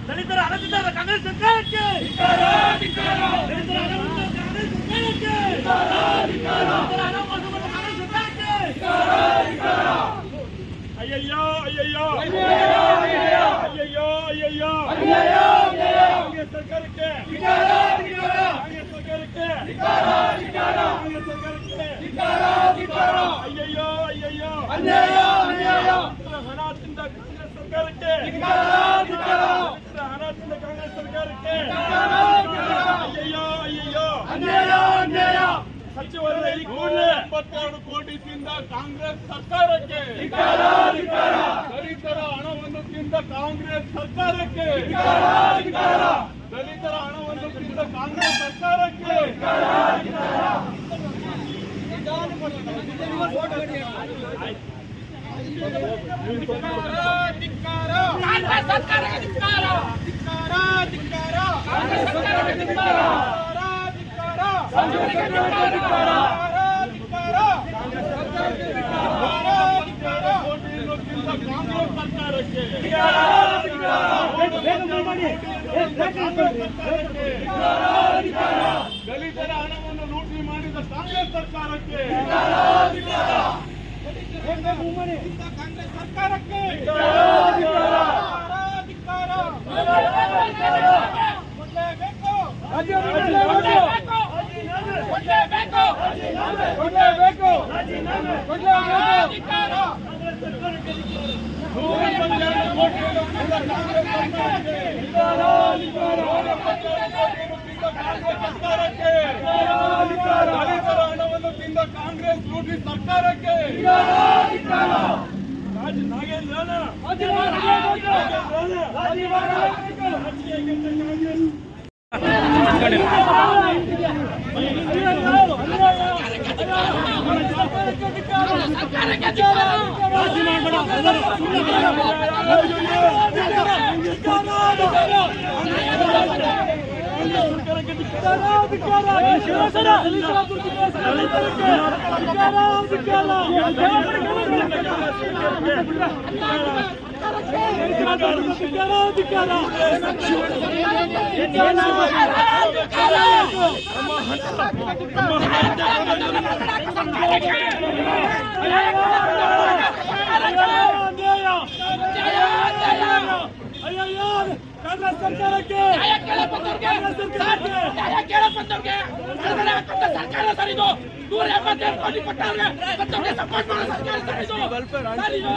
ದಲಿತರ ಅನಧಿಕಾರ ಕಾಂಗ್ರೆಸ್ ಸರ್ಕಾರಕ್ಕೆ ಅಯ್ಯಯ್ಯೋ ಅಯ್ಯಯ್ಯೋ ಅಯ್ಯಯ್ಯೋ ಅಯ್ಯಯ್ಯೋ ಕಾಂಗ್ರೆಸ್ ಸರ್ಕಾರಕ್ಕೆ ಅಯ್ಯಯ್ಯೋ ಅಯ್ಯಯ್ಯೋ ಹಣ ತಿಂದ ಕಾಂಗ್ರೆಸ್ ಸರ್ಕಾರಕ್ಕೆ ಹಣ ತಿಂದ ಕಾಂಗ್ರೆಸ್ ಸರ್ಕಾರಕ್ಕೆ ಅಯ್ಯಯ್ಯೋ ಅಯ್ಯಯ್ಯೋ ಸಚಿವರ ಕೂಡಲೇ 22 ಕೋಟಿ ತಿಂದ ಕಾಂಗ್ರೆಸ್ ಸರ್ಕಾರಕ್ಕೆ ದಲಿತರ ಹಣವನ್ನು ತಿಂದ ಕಾಂಗ್ರೆಸ್ ಸರ್ಕಾರಕ್ಕೆ ದಲಿತರ ಹಣವನ್ನು ತಿಂದ ಕಾಂಗ್ರೆಸ್ ಸರ್ಕಾರಕ್ಕೆ ದಲಿತರ ಹಣವನ್ನು ಲೂಟಿ ಮಾಡಿದ ಕಾಂಗ್ರೆಸ್ ಸರ್ಕಾರಕ್ಕೆ ಕಾಂಗ್ರೆಸ್ ಸರ್ಕಾರಕ್ಕೆ ದಲಿತರ ಹಣವನ್ನು ತಿಂದ ಕಾಂಗ್ರೆಸ್ ಲೂಟಿ ಸರ್ಕಾರಕ್ಕೆ ಕಾಂಗ್ರೆಸ್ ಸರ್ಕಾರಕ್ಕೆ ಸರ್ಕಾರ ಸರಿದು 187 ಕೋಟಿ ಕೊಟ್ಟವ್ರಿಗೆ ಸಪೋರ್ಟ್ ಮಾಡೋ ಸರ್ಕಾರ ಸರಿದು